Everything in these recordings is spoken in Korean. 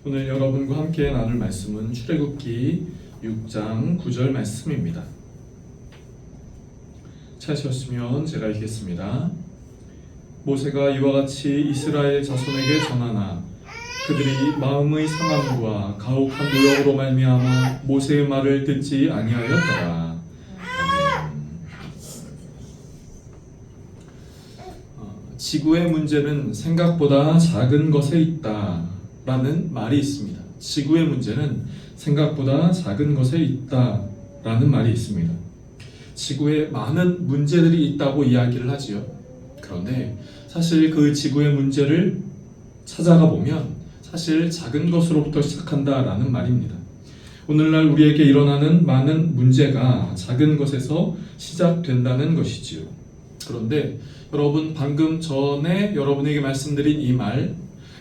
오늘 여러분과 함께 나눌 말씀은 출애굽기 6장 9절 말씀입니다. 찾으셨으면 제가 읽겠습니다. 모세가 이와 같이 이스라엘 자손에게 전하나 그들이 마음의 상함과 가혹한 노역으로 말미암아 모세의 말을 듣지 아니하였더라. 지구의 문제는 생각보다 작은 것에 있다라는 말이 있습니다. 지구의 문제는 생각보다 작은 것에 있다라는 말이 있습니다. 지구에 많은 문제들이 있다고 이야기를 하지요. 그런데 사실 그 지구의 문제를 찾아가 보면 사실 작은 것으로부터 시작한다라는 말입니다. 오늘날 우리에게 일어나는 많은 문제가 작은 것에서 시작된다는 것이지요. 그런데 여러분, 방금 전에 여러분에게 말씀드린 이 말,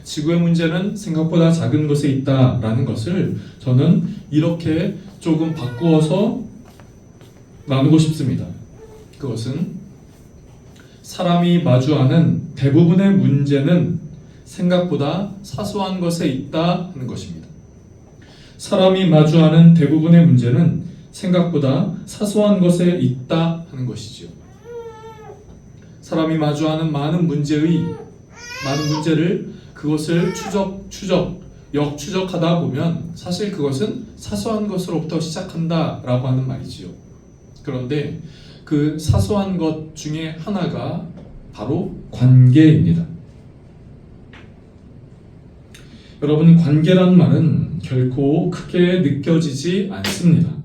지구의 문제는 생각보다 작은 것에 있다라는 것을 저는 이렇게 조금 바꾸어서 나누고 싶습니다. 그것은 사람이 마주하는 대부분의 문제는 생각보다 사소한 것에 있다 하는 것입니다. 사람이 마주하는 대부분의 문제는 생각보다 사소한 것에 있다 하는 것이지요. 사람이 마주하는 많은 문제를 그것을 역추적하다 보면 사실 그것은 사소한 것으로부터 시작한다라고 하는 말이지요. 그런데 그 사소한 것 중에 하나가 바로 관계입니다. 여러분, 관계란 말은 결코 크게 느껴지지 않습니다.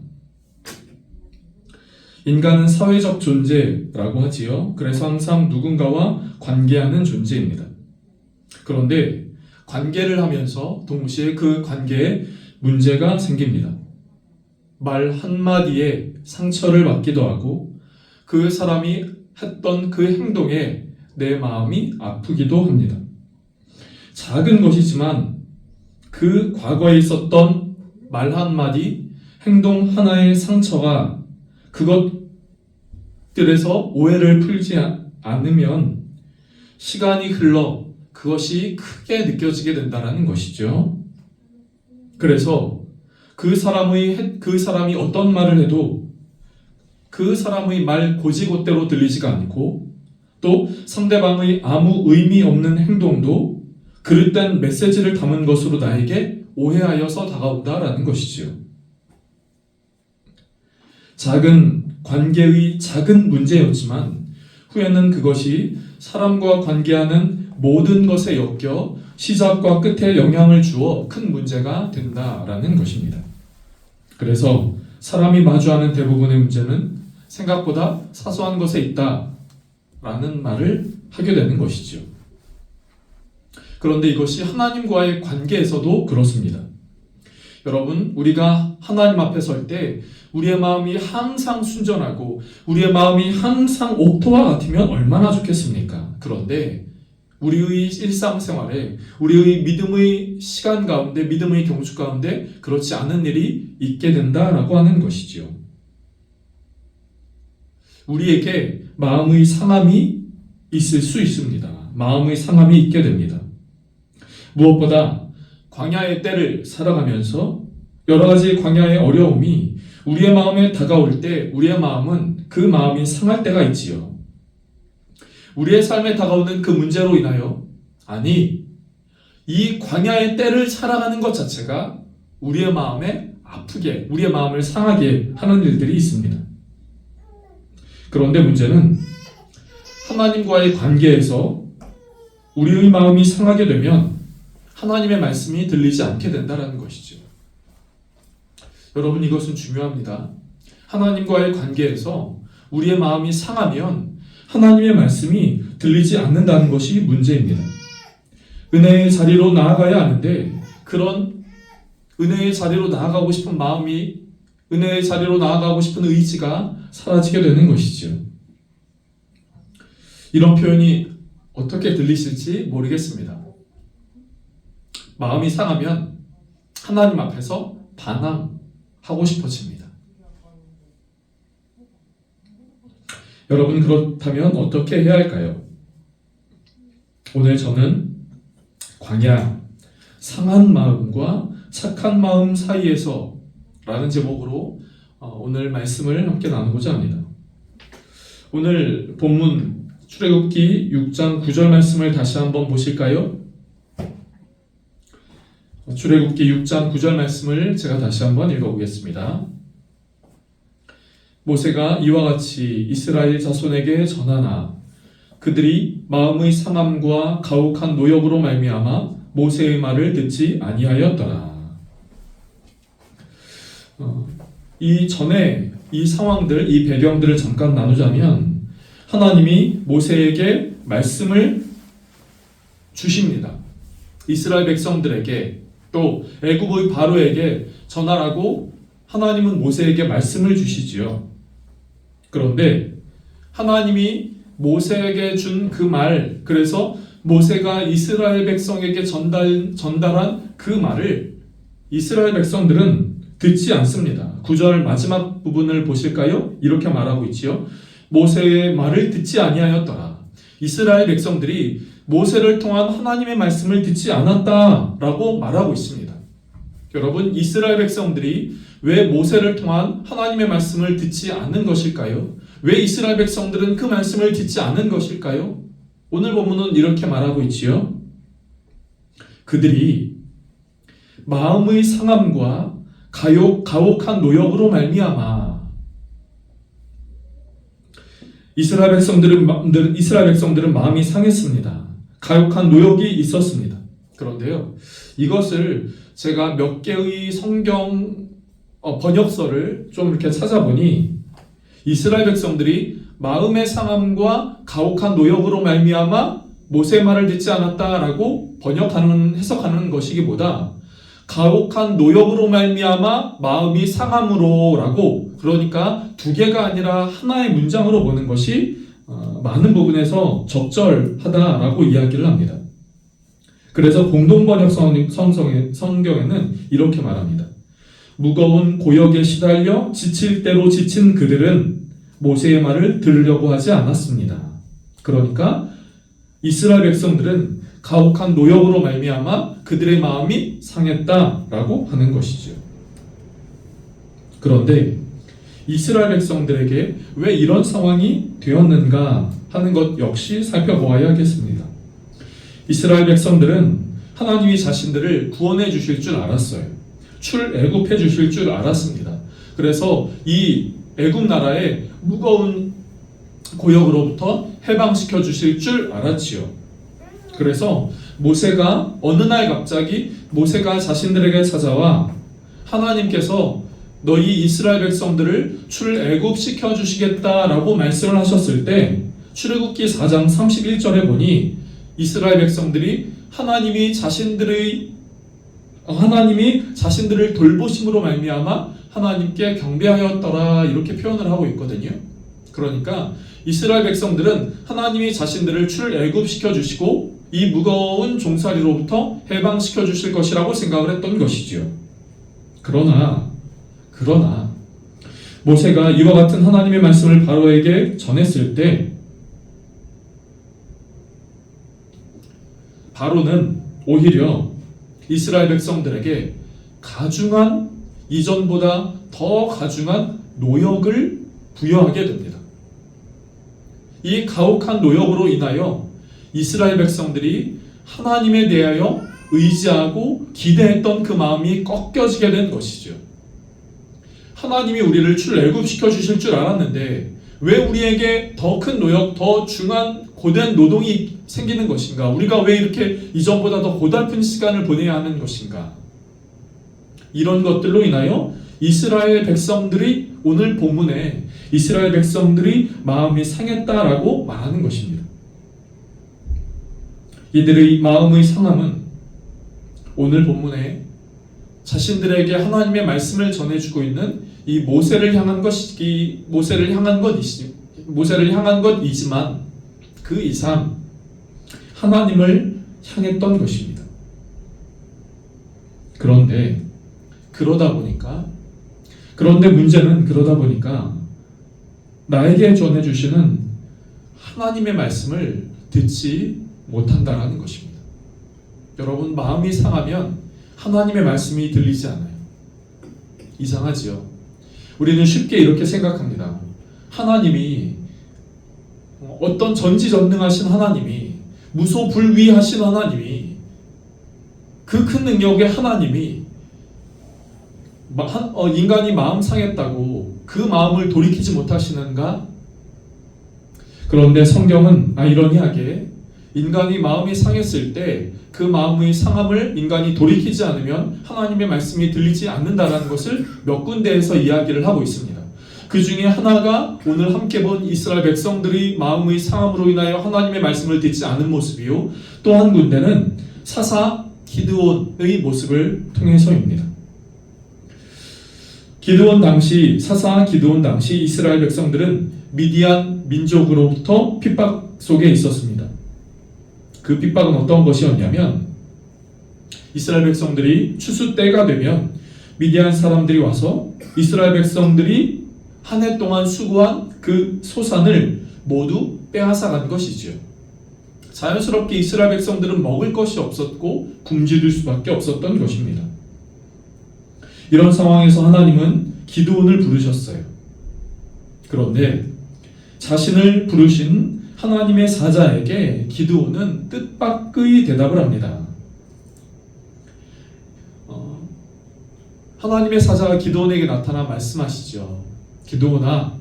인간은 사회적 존재라고 하지요. 그래서 항상 누군가와 관계하는 존재입니다. 그런데 관계를 하면서 동시에 그 관계에 문제가 생깁니다. 말 한마디에 상처를 받기도 하고 그 사람이 했던 그 행동에 내 마음이 아프기도 합니다. 작은 것이지만 그 과거에 있었던 말 한마디, 행동 하나의 상처가 그것들에서 오해를 풀지 않으면 시간이 흘러 그것이 크게 느껴지게 된다는 것이죠. 그래서 그 사람이 어떤 말을 해도 그 사람의 말 고지곳대로 들리지가 않고 또 상대방의 아무 의미 없는 행동도 그릇된 메시지를 담은 것으로 나에게 오해하여서 다가온다라는 것이지요. 작은 관계의 작은 문제였지만 후에는 그것이 사람과 관계하는 모든 것에 엮여 시작과 끝에 영향을 주어 큰 문제가 된다라는 것입니다. 그래서 사람이 마주하는 대부분의 문제는 생각보다 사소한 것에 있다라는 말을 하게 되는 것이죠. 그런데 이것이 하나님과의 관계에서도 그렇습니다. 여러분, 우리가 하나님 앞에 설 때 우리의 마음이 항상 순전하고 우리의 마음이 항상 옥토와 같으면 얼마나 좋겠습니까? 그런데 우리의 일상생활에 우리의 믿음의 시간 가운데 믿음의 경주 가운데 그렇지 않은 일이 있게 된다라고 하는 것이지요. 우리에게 마음의 상함이 있을 수 있습니다. 마음의 상함이 있게 됩니다. 무엇보다 광야의 때를 살아가면서 여러 가지 광야의 어려움이 우리의 마음에 다가올 때 우리의 마음은 그 마음이 상할 때가 있지요. 우리의 삶에 다가오는 그 문제로 인하여 이 광야의 때를 살아가는 것 자체가 우리의 마음에 아프게, 우리의 마음을 상하게 하는 일들이 있습니다. 그런데 문제는 하나님과의 관계에서 우리의 마음이 상하게 되면 하나님의 말씀이 들리지 않게 된다는 것이죠. 여러분, 이것은 중요합니다. 하나님과의 관계에서 우리의 마음이 상하면 하나님의 말씀이 들리지 않는다는 것이 문제입니다. 은혜의 자리로 나아가야 하는데 그런 은혜의 자리로 나아가고 싶은 마음이, 은혜의 자리로 나아가고 싶은 의지가 사라지게 되는 것이죠. 이런 표현이 어떻게 들리실지 모르겠습니다. 마음이 상하면 하나님 앞에서 반항하고 싶어집니다. 여러분, 그렇다면 어떻게 해야 할까요? 오늘 저는 광야 상한 마음과 착한 마음 사이에서 라는 제목으로 오늘 말씀을 함께 나누고자 합니다. 오늘 본문 출애굽기 6장 9절 말씀을 다시 한번 보실까요? 출애굽기 6장 9절 말씀을 제가 다시 한번 읽어보겠습니다. 모세가 이와 같이 이스라엘 자손에게 전하나 그들이 마음의 상함과 가혹한 노역으로 말미암아 모세의 말을 듣지 아니하였더라. 이 전에 이 상황들, 이 배경들을 잠깐 나누자면 하나님이 모세에게 말씀을 주십니다. 이스라엘 백성들에게 또 애굽의 바로에게 전하라고 하나님은 모세에게 말씀을 주시지요. 그런데 하나님이 모세에게 준 그 말, 그래서 모세가 이스라엘 백성에게 전달한 그 말을 이스라엘 백성들은 듣지 않습니다. 9절 마지막 부분을 보실까요? 이렇게 말하고 있지요. 모세의 말을 듣지 아니하였더라. 이스라엘 백성들이 모세를 통한 하나님의 말씀을 듣지 않았다라고 말하고 있습니다. 여러분, 이스라엘 백성들이 왜 모세를 통한 하나님의 말씀을 듣지 않는 것일까요? 왜 이스라엘 백성들은 그 말씀을 듣지 않은 것일까요? 오늘 본문은 이렇게 말하고 있지요. 그들이 마음의 상함과 가혹한 노역으로 말미암아 이스라엘 백성들은 마음이 상했습니다. 가혹한 노역이 있었습니다. 그런데요, 이것을 제가 몇 개의 성경 번역서를 좀 이렇게 찾아보니 이스라엘 백성들이 마음의 상함과 가혹한 노역으로 말미암아 모세의 말을 듣지 않았다라고 해석하는 것이기보다 가혹한 노역으로 말미암아 마음이 상함으로라고, 그러니까 두 개가 아니라 하나의 문장으로 보는 것이 많은 부분에서 적절하다라고 이야기를 합니다. 그래서 공동번역 성경에는 이렇게 말합니다. 무거운 고역에 시달려 지칠 대로 지친 그들은 모세의 말을 들으려고 하지 않았습니다. 그러니까 이스라엘 백성들은 가혹한 노역으로 말미암아 그들의 마음이 상했다라고 하는 것이죠. 그런데 이스라엘 백성들에게 왜 이런 상황이 되었는가 하는 것 역시 살펴보아야겠습니다. 이스라엘 백성들은 하나님이 자신들을 구원해 주실 줄 알았어요. 출애굽해 주실 줄 알았습니다. 그래서 이 애굽 나라의 무거운 고역으로부터 해방시켜 주실 줄 알았지요. 그래서 모세가 어느 날 갑자기 모세가 자신들에게 찾아와 하나님께서 너희 이스라엘 백성들을 출애굽시켜 주시겠다라고 말씀을 하셨을 때 출애굽기 4장 31절에 보니 이스라엘 백성들이 하나님이 자신들을 돌보심으로 말미암아 하나님께 경배하였더라 이렇게 표현을 하고 있거든요. 그러니까 이스라엘 백성들은 하나님이 자신들을 출애굽시켜 주시고 이 무거운 종살이로부터 해방시켜 주실 것이라고 생각을 했던 것이지요. 그러나 모세가 이와 같은 하나님의 말씀을 바로에게 전했을 때 바로는 오히려 이스라엘 백성들에게 이전보다 더 가중한 노역을 부여하게 됩니다. 이 가혹한 노역으로 인하여 이스라엘 백성들이 하나님에 대하여 의지하고 기대했던 그 마음이 꺾여지게 된 것이죠. 하나님이 우리를 출애굽시켜 주실 줄 알았는데 왜 우리에게 더 큰 노역, 더 중한 고된 노동이 생기는 것인가? 우리가 왜 이렇게 이전보다 더 고달픈 시간을 보내야 하는 것인가? 이런 것들로 인하여 이스라엘 백성들이 오늘 본문에 이스라엘 백성들이 마음이 상했다라고 말하는 것입니다. 이들의 마음의 상함은 오늘 본문에 자신들에게 하나님의 말씀을 전해주고 있는 이 모세를 향한 것이지만 그 이상 하나님을 향했던 것입니다. 그런데 문제는 그러다 보니까 나에게 전해주시는 하나님의 말씀을 듣지 못한다라는 것입니다. 여러분, 마음이 상하면 하나님의 말씀이 들리지 않아요. 이상하지요. 우리는 쉽게 이렇게 생각합니다. 하나님이 어떤 전지전능하신 하나님이 무소불위하신 하나님이 그 큰 능력의 하나님이 인간이 마음 상했다고 그 마음을 돌이키지 못하시는가? 그런데 성경은 아이러니하게 인간이 마음이 상했을 때 그 마음의 상함을 인간이 돌이키지 않으면 하나님의 말씀이 들리지 않는다라는 것을 몇 군데에서 이야기를 하고 있습니다. 그 중에 하나가 오늘 함께 본 이스라엘 백성들이 마음의 상함으로 인하여 하나님의 말씀을 듣지 않은 모습이요, 또 한 군데는 사사 기드온의 모습을 통해서입니다. 사사 기드온 당시 이스라엘 백성들은 미디안 민족으로부터 핍박 속에 있었습니다. 그 핍박은 어떤 것이었냐면, 이스라엘 백성들이 추수 때가 되면 미디안 사람들이 와서 이스라엘 백성들이 한 해 동안 수고한 그 소산을 모두 빼앗아간 것이지요. 자연스럽게 이스라엘 백성들은 먹을 것이 없었고 굶주릴 수밖에 없었던 것입니다. 이런 상황에서 하나님은 기드온을 부르셨어요. 그런데 자신을 부르신 하나님의 사자에게 기드온은 뜻밖의 대답을 합니다. 하나님의 사자가 기드온에게 나타나 말씀하시죠. 기드온아,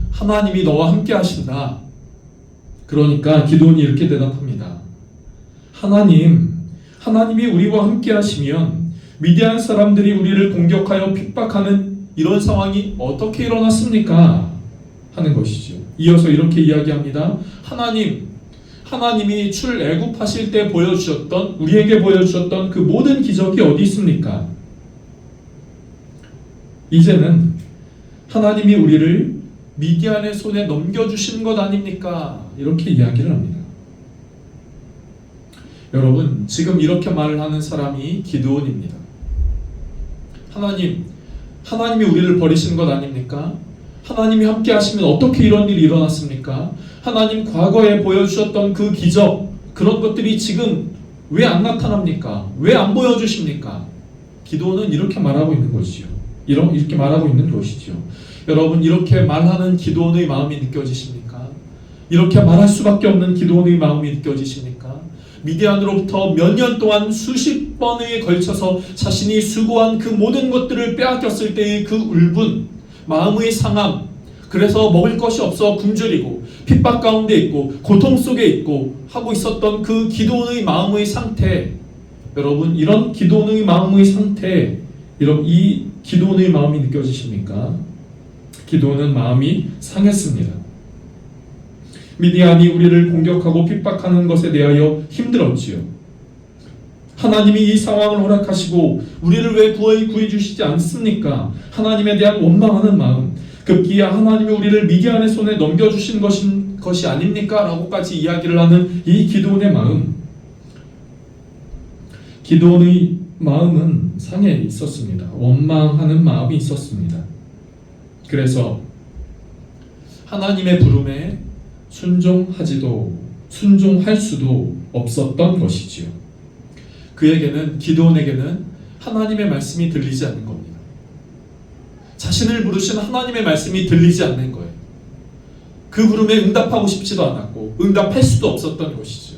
하나님이 너와 함께 하신다. 그러니까 기드온이 이렇게 대답합니다. 하나님이 우리와 함께 하시면 미디안 사람들이 우리를 공격하여 핍박하는 이런 상황이 어떻게 일어났습니까? 하는 것이죠. 이어서 이렇게 이야기합니다. 하나님이 출애굽하실 때 우리에게 보여주셨던 그 모든 기적이 어디 있습니까? 이제는 하나님이 우리를 미디안의 손에 넘겨주신 것 아닙니까? 이렇게 이야기를 합니다. 여러분, 지금 이렇게 말을 하는 사람이 기드온입니다. 하나님이 우리를 버리신 것 아닙니까? 하나님이 함께 하시면 어떻게 이런 일이 일어났습니까? 하나님 과거에 보여주셨던 그 기적, 그런 것들이 지금 왜 안 나타납니까? 왜 안 보여주십니까? 기드온은 이렇게 말하고 있는 것이죠. 이렇게 말하고 있는 것이죠. 여러분, 이렇게 말하는 기드온의 마음이 느껴지십니까? 이렇게 말할 수밖에 없는 기드온의 마음이 느껴지십니까? 미디안으로부터 몇 년 동안 수십 번에 걸쳐서 자신이 수고한 그 모든 것들을 빼앗겼을 때의 그 울분, 마음의 상함, 그래서 먹을 것이 없어 굶주리고 핍박 가운데 있고 고통 속에 있고 하고 있었던 그 기드온의 마음의 상태, 여러분, 이런 기드온의 마음의 상태, 이 기드온의 마음이 느껴지십니까? 기드온은 마음이 상했습니다. 미디안이 우리를 공격하고 핍박하는 것에 대하여 힘들었지요. 하나님이 이 상황을 허락하시고 우리를 왜 구해주시지 않습니까? 하나님에 대한 원망하는 마음, 급기야 하나님이 우리를 미디안의 손에 넘겨주신 것이 아닙니까? 라고까지 이야기를 하는 이 기드온의 마음, 기드온의 마음은 상해 있었습니다. 원망하는 마음이 있었습니다. 그래서 하나님의 부름에 순종할 수도 없었던 것이지요. 기드온에게는 하나님의 말씀이 들리지 않는 겁니다. 자신을 부르신 하나님의 말씀이 들리지 않는 거예요. 그 부름에 응답하고 싶지도 않았고 응답할 수도 없었던 것이죠.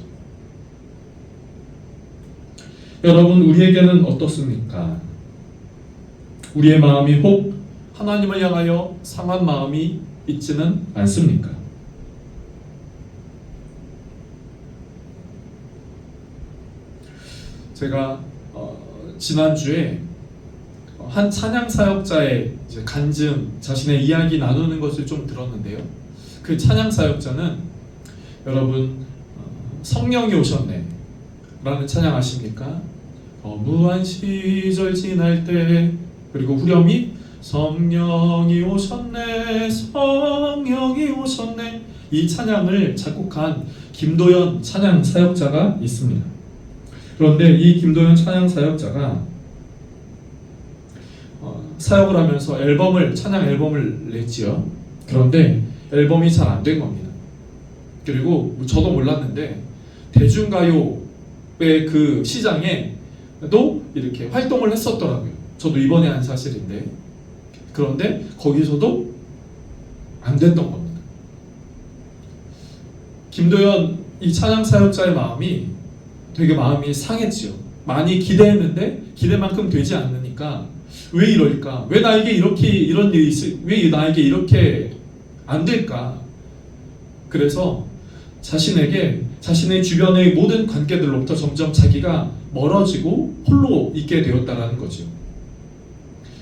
여러분, 우리에게는 어떻습니까? 우리의 마음이 혹 하나님을 향하여 상한 마음이 있지는 않습니까? 제가 지난주에 한 찬양 사역자의 간증, 자신의 이야기 나누는 것을 좀 들었는데요. 그 찬양 사역자는, 여러분, 성령이 오셨네 라는 찬양 아십니까? 무한 시절 지날 때, 그리고 후렴이 성령이 오셨네, 성령이 오셨네, 이 찬양을 작곡한 김도연 찬양 사역자가 있습니다. 그런데 이 김도연 찬양 사역자가 사역을 하면서 찬양 앨범을 냈지요. 그런데 앨범이 잘 안 된 겁니다. 그리고 저도 몰랐는데 대중가요의 그 시장에 이렇게 활동을 했었더라고요. 저도 이번에 한 사실인데, 그런데 거기서도 안 됐던 겁니다. 김도연 이 찬양 사역자의 마음이 되게 마음이 상했지요. 많이 기대했는데 기대만큼 되지 않으니까 왜 이럴까? 왜 나에게 이렇게 이런 일이 왜 나에게 이렇게 안 될까? 그래서 자신의 주변의 모든 관계들로부터 점점 자기가 멀어지고 홀로 있게 되었다는 거죠.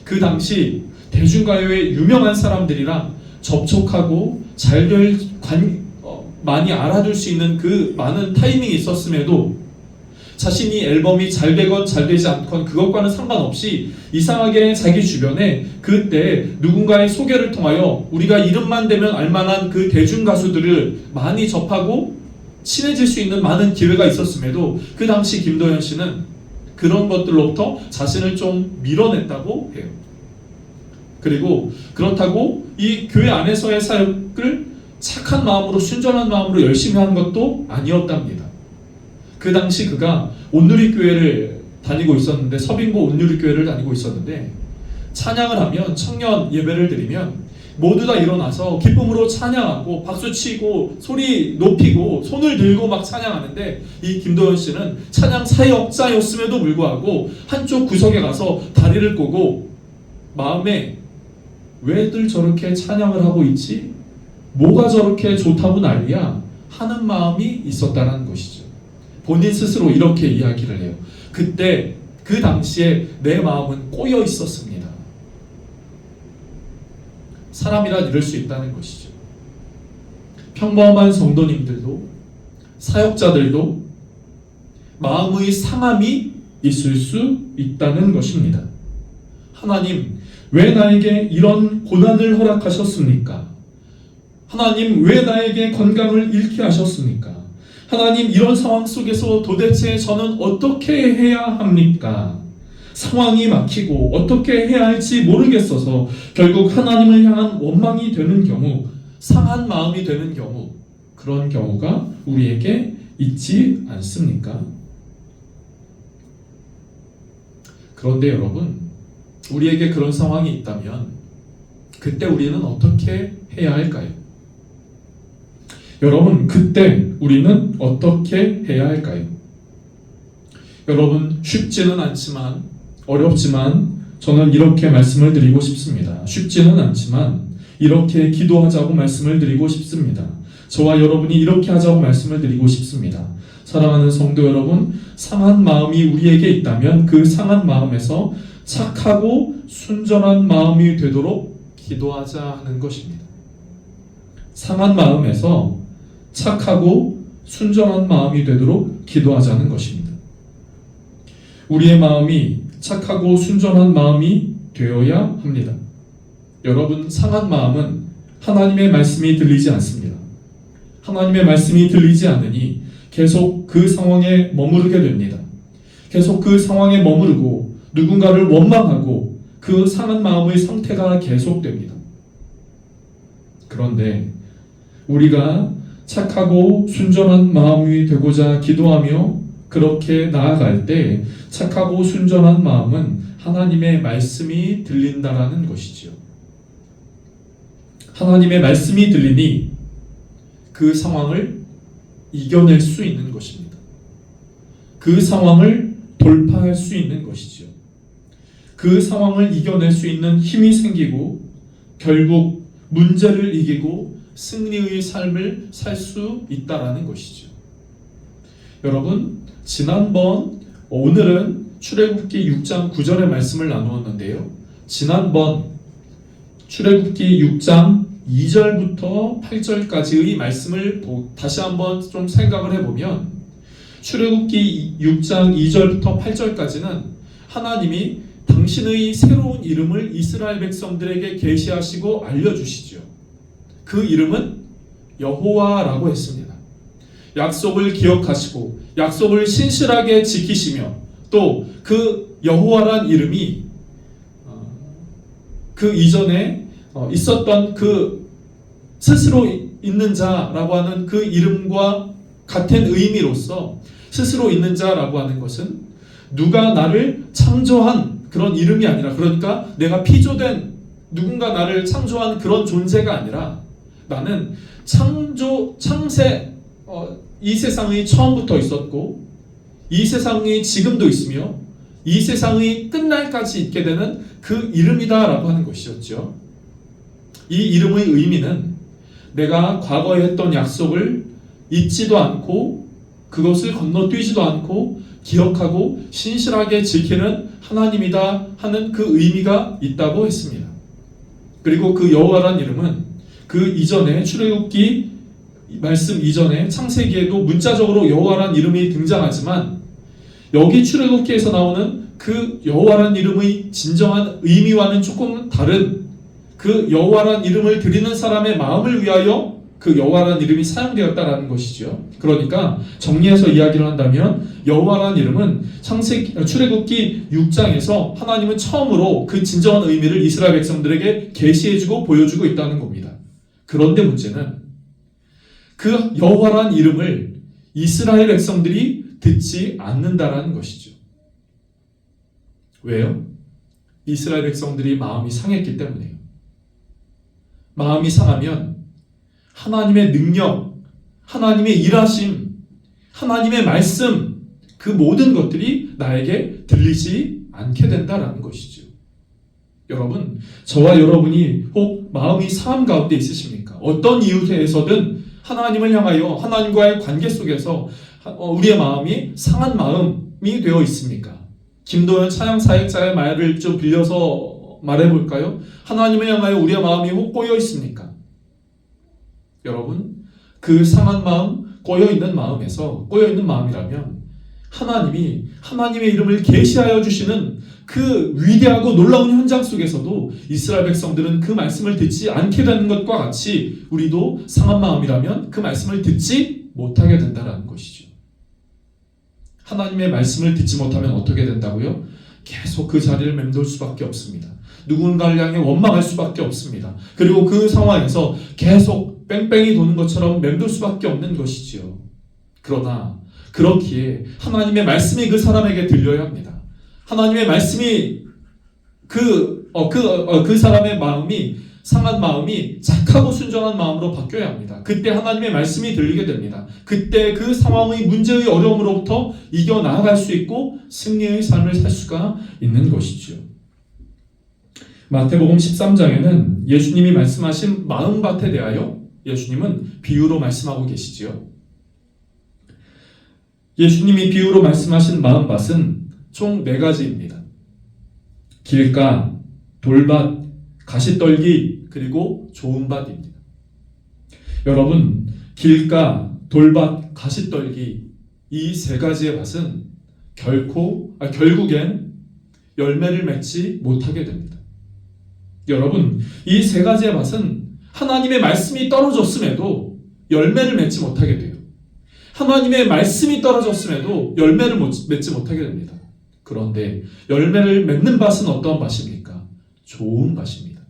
그 당시 대중가요의 유명한 사람들이랑 접촉하고 많이 알아둘 수 있는 그 많은 타이밍이 있었음에도 자신이 앨범이 잘 되건 잘 되지 않건 그것과는 상관없이 이상하게 자기 주변에 그때 누군가의 소개를 통하여 우리가 이름만 대면 알만한 그 대중 가수들을 많이 접하고 친해질 수 있는 많은 기회가 있었음에도 그 당시 김도연 씨는 그런 것들로부터 자신을 좀 밀어냈다고 해요. 그리고 그렇다고 이 교회 안에서의 사역을 착한 마음으로 순전한 마음으로 열심히 한 것도 아니었답니다. 그 당시 그가 온누리교회를 다니고 있었는데, 서빙고 온누리교회를 다니고 있었는데, 찬양을 하면, 청년 예배를 드리면 모두 다 일어나서 기쁨으로 찬양하고 박수치고 소리 높이고 손을 들고 막 찬양하는데, 이 김도연 씨는 찬양 사역자였음에도 불구하고 한쪽 구석에 가서 다리를 꼬고 마음에 왜들 저렇게 찬양을 하고 있지? 뭐가 저렇게 좋다고 난리야? 하는 마음이 있었다는 것이죠. 본인 스스로 이렇게 이야기를 해요. 그때 그 당시에 내 마음은 꼬여 있었습니다. 사람이란 이럴 수 있다는 것이죠. 평범한 성도님들도 사역자들도 마음의 상함이 있을 수 있다는 것입니다. 하나님, 왜 나에게 이런 고난을 허락하셨습니까? 하나님, 왜 나에게 건강을 잃게 하셨습니까? 하나님, 이런 상황 속에서 도대체 저는 어떻게 해야 합니까? 상황이 막히고 어떻게 해야 할지 모르겠어서 결국 하나님을 향한 원망이 되는 경우, 상한 마음이 되는 경우, 그런 경우가 우리에게 있지 않습니까? 그런데 여러분, 우리에게 그런 상황이 있다면 그때 우리는 어떻게 해야 할까요? 여러분, 그때 우리는 어떻게 해야 할까요? 여러분, 쉽지는 않지만, 어렵지만 저는 이렇게 말씀을 드리고 싶습니다. 쉽지는 않지만 이렇게 기도하자고 말씀을 드리고 싶습니다. 저와 여러분이 이렇게 하자고 말씀을 드리고 싶습니다. 사랑하는 성도 여러분, 상한 마음이 우리에게 있다면 그 상한 마음에서 착하고 순전한 마음이 되도록 기도하자 하는 것입니다. 상한 마음에서 착하고 순전한 마음이 되도록 기도하자는 것입니다. 우리의 마음이 착하고 순전한 마음이 되어야 합니다. 여러분, 상한 마음은 하나님의 말씀이 들리지 않습니다. 하나님의 말씀이 들리지 않으니 계속 그 상황에 머무르게 됩니다. 계속 그 상황에 머무르고 누군가를 원망하고 그 상한 마음의 상태가 계속됩니다. 그런데 우리가 착하고 순전한 마음이 되고자 기도하며 그렇게 나아갈 때 착하고 순전한 마음은 하나님의 말씀이 들린다라는 것이지요. 하나님의 말씀이 들리니 그 상황을 이겨낼 수 있는 것입니다. 그 상황을 돌파할 수 있는 것이지요. 그 상황을 이겨낼 수 있는 힘이 생기고 결국 문제를 이기고 승리의 삶을 살 수 있다라는 것이죠. 여러분, 오늘은 출애굽기 6장 9절의 말씀을 나누었는데요. 지난번 출애굽기 6장 2절부터 8절까지의 말씀을 다시 한번 좀 생각을 해보면, 출애굽기 6장 2절부터 8절까지는 하나님이 당신의 새로운 이름을 이스라엘 백성들에게 계시하시고 알려주시죠. 그 이름은 여호와라고 했습니다. 약속을 기억하시고 약속을 신실하게 지키시며 또 그 여호와란 이름이 그 이전에 있었던 그 스스로 있는 자라고 하는 그 이름과 같은 의미로서 스스로 있는 자라고 하는 것은 누가 나를 창조한 그런 이름이 아니라, 그러니까 내가 피조된 누군가 나를 창조한 그런 존재가 아니라 나는 창세, 이 세상의 처음부터 있었고 이 세상이 지금도 있으며 이 세상이 끝날까지 있게 되는 그 이름이다 라고 하는 것이었죠. 이 이름의 의미는 내가 과거에 했던 약속을 잊지도 않고 그것을 건너뛰지도 않고 기억하고 신실하게 지키는 하나님이다 하는 그 의미가 있다고 했습니다. 그리고 그 여호와란 이름은 그 이전에 출애굽기 말씀 이전에 창세기에도 문자적으로 여호와란 이름이 등장하지만 여기 출애굽기에서 나오는 그 여호와란 이름의 진정한 의미와는 조금 다른 그 여호와란 이름을 드리는 사람의 마음을 위하여 그 여호와란 이름이 사용되었다라는 것이죠. 그러니까 정리해서 이야기를 한다면 여호와란 이름은 출애굽기 6장에서 하나님은 처음으로 그 진정한 의미를 이스라엘 백성들에게 계시해주고 보여주고 있다는 겁니다. 그런데 문제는 그 여호와란 이름을 이스라엘 백성들이 듣지 않는다라는 것이죠. 왜요? 이스라엘 백성들이 마음이 상했기 때문에요. 마음이 상하면 하나님의 능력, 하나님의 일하심, 하나님의 말씀, 그 모든 것들이 나에게 들리지 않게 된다라는 것이죠. 여러분, 저와 여러분이 혹 마음이 상함 가운데 있으십니까? 어떤 이유에서든 하나님을 향하여 하나님과의 관계 속에서 우리의 마음이 상한 마음이 되어 있습니까? 김도현 찬양사역자의 말을 좀 빌려서 말해볼까요? 하나님을 향하여 우리의 마음이 혹 꼬여 있습니까? 여러분, 그 상한 마음, 꼬여있는 마음이라면 하나님이 하나님의 이름을 계시하여 주시는 그 위대하고 놀라운 현장 속에서도 이스라엘 백성들은 그 말씀을 듣지 않게 되는 것과 같이 우리도 상한 마음이라면 그 말씀을 듣지 못하게 된다는 것이죠. 하나님의 말씀을 듣지 못하면 어떻게 된다고요? 계속 그 자리를 맴돌 수밖에 없습니다. 누군가를 향해 원망할 수밖에 없습니다. 그리고 그 상황에서 계속 뺑뺑이 도는 것처럼 맴돌 수밖에 없는 것이지요. 그러나 그렇기에 하나님의 말씀이 그 사람에게 들려야 합니다. 하나님의 말씀이 그 사람의 마음이 상한 마음이 착하고 순전한 마음으로 바뀌어야 합니다. 그때 하나님의 말씀이 들리게 됩니다. 그때 그 상황의 문제의 어려움으로부터 이겨나갈 수 있고 승리의 삶을 살 수가 있는 것이죠. 마태복음 13장에는 예수님이 말씀하신 마음밭에 대하여 예수님은 비유로 말씀하고 계시지요. 예수님이 비유로 말씀하신 마음밭은 총 4가지입니다. 길가, 돌밭, 가시떨기, 그리고 좋은 밭입니다. 여러분, 길가, 돌밭, 가시떨기 이 3가지의 밭은 결국엔 열매를 맺지 못하게 됩니다. 여러분, 이 3가지의 밭은 하나님의 말씀이 떨어졌음에도 열매를 맺지 못하게 돼요. 하나님의 말씀이 떨어졌음에도 열매를 맺지 못하게 됩니다. 그런데 열매를 맺는 밭은 어떤 밭입니까? 좋은 밭입니다.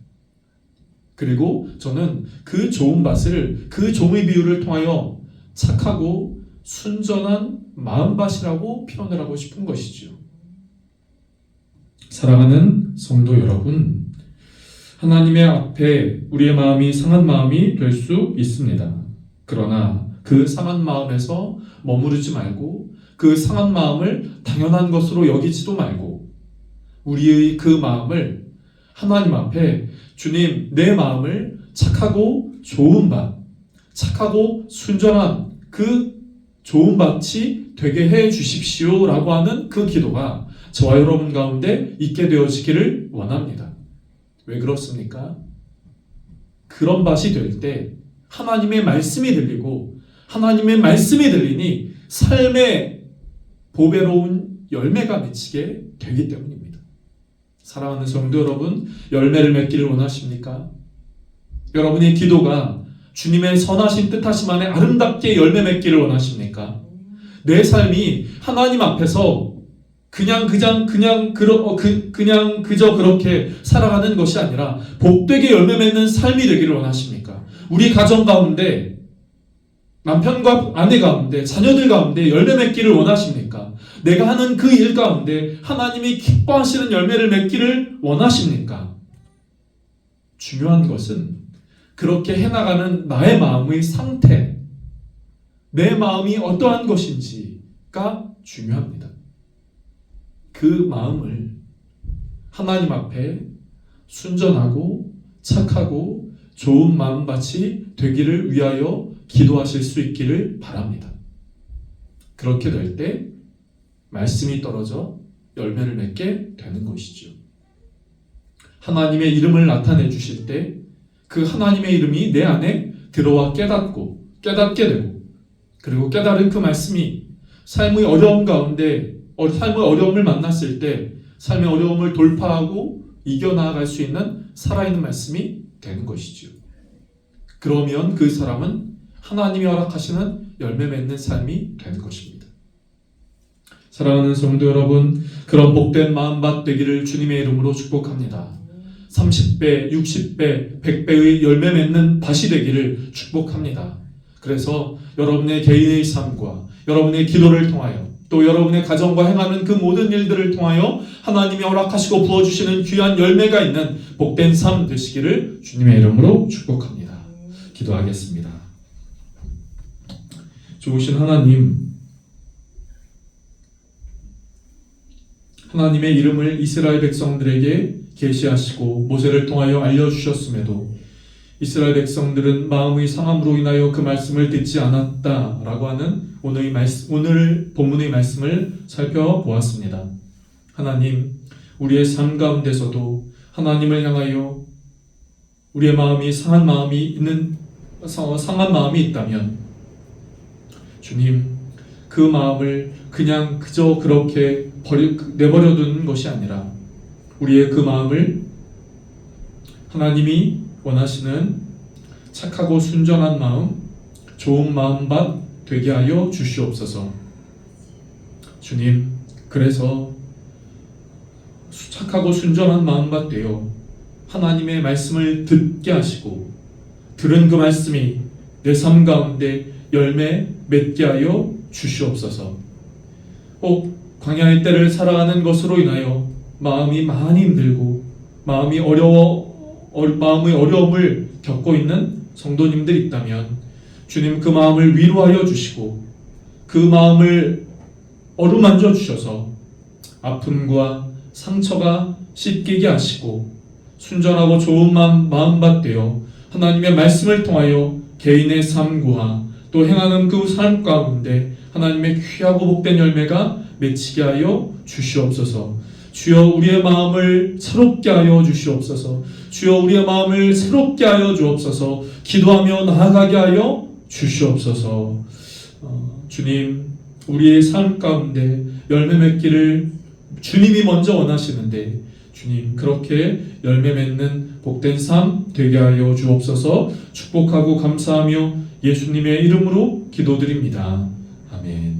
그리고 저는 그 좋은 밭을 그 종의 비유를 통하여 착하고 순전한 마음밭이라고 표현을 하고 싶은 것이죠. 사랑하는 성도 여러분, 하나님의 앞에 우리의 마음이 상한 마음이 될 수 있습니다. 그러나 그 상한 마음에서 머무르지 말고 그 상한 마음을 당연한 것으로 여기지도 말고 우리의 그 마음을 하나님 앞에 주님, 내 마음을 착하고 좋은 밭, 착하고 순전한 그 좋은 밭이 되게 해 주십시오 라고 하는 그 기도가 저와 여러분 가운데 있게 되어지기를 원합니다. 왜 그렇습니까? 그런 밭이 될 때 하나님의 말씀이 들리고 하나님의 말씀이 들리니 삶의 보배로운 열매가 맺히게 되기 때문입니다. 사랑하는 성도 여러분, 열매를 맺기를 원하십니까? 여러분의 기도가 주님의 선하신 뜻하심 안에 아름답게 열매 맺기를 원하십니까? 내 삶이 하나님 앞에서 그냥 그저 그렇게 살아가는 것이 아니라 복되게 열매 맺는 삶이 되기를 원하십니까? 우리 가정 가운데 남편과 아내 가운데 자녀들 가운데 열매 맺기를 원하십니까? 내가 하는 그 일 가운데 하나님이 기뻐하시는 열매를 맺기를 원하십니까? 중요한 것은 그렇게 해나가는 나의 마음의 상태, 내 마음이 어떠한 것인지가 중요합니다. 그 마음을 하나님 앞에 순전하고 착하고 좋은 마음밭이 되기를 위하여 기도하실 수 있기를 바랍니다. 그렇게 될 때 말씀이 떨어져 열매를 맺게 되는 것이죠. 하나님의 이름을 나타내 주실 때 그 하나님의 이름이 내 안에 들어와 깨닫게 되고, 그리고 깨달은 그 말씀이 삶의 어려움 가운데 삶의 어려움을 만났을 때 삶의 어려움을 돌파하고 이겨나갈 수 있는 살아있는 말씀이 되는 것이죠. 그러면 그 사람은 하나님이 허락하시는 열매 맺는 삶이 되는 것입니다. 사랑하는 성도 여러분, 그런 복된 마음밭 되기를 주님의 이름으로 축복합니다. 30배, 60배, 100배의 열매 맺는 밭이 되기를 축복합니다. 그래서 여러분의 개인의 삶과 여러분의 기도를 통하여 또 여러분의 가정과 행하는 그 모든 일들을 통하여 하나님이 허락하시고 부어주시는 귀한 열매가 있는 복된 삶 되시기를 주님의 이름으로 축복합니다. 기도하겠습니다. 좋으신 하나님, 하나님의 이름을 이스라엘 백성들에게 계시하시고 모세를 통하여 알려주셨음에도 이스라엘 백성들은 마음의 상함으로 인하여 그 말씀을 듣지 않았다라고 하는 오늘 본문의 말씀을 살펴보았습니다. 하나님, 우리의 삶 가운데서도 하나님을 향하여 우리의 마음이 상한 마음이 있다면 주님, 그 마음을 그저 그렇게 내버려 두는 것이 아니라 우리의 그 마음을 하나님이 원하시는 착하고 순전한 마음, 좋은 마음밭 되게 하여 주시옵소서. 주님, 그래서 착하고 순전한 마음밭 되어 하나님의 말씀을 듣게 하시고 들은 그 말씀이 내 삶 가운데 열매 맺게 하여 주시옵소서. 혹 광야의 때를 살아가는 것으로 인하여 마음이 많이 힘들고 마음의 어려움을 겪고 있는 성도님들이 있다면 주님, 그 마음을 위로하여 주시고 그 마음을 어루만져 주셔서 아픔과 상처가 씻기게 하시고 순전하고 좋은 마음밭 되어 하나님의 말씀을 통하여 개인의 삶과 또 행하는 그 삶 가운데 하나님의 귀하고 복된 열매가 맺히게 하여 주시옵소서. 주여, 우리의 마음을 새롭게 하여 주시옵소서. 주여, 우리의 마음을 새롭게 하여 주옵소서. 기도하며 나아가게 하여 주시옵소서. 주님, 우리의 삶 가운데 열매 맺기를 주님이 먼저 원하시는데 주님, 그렇게 열매 맺는 복된 삶 되게 하여 주옵소서. 축복하고 감사하며 예수님의 이름으로 기도드립니다. 아멘.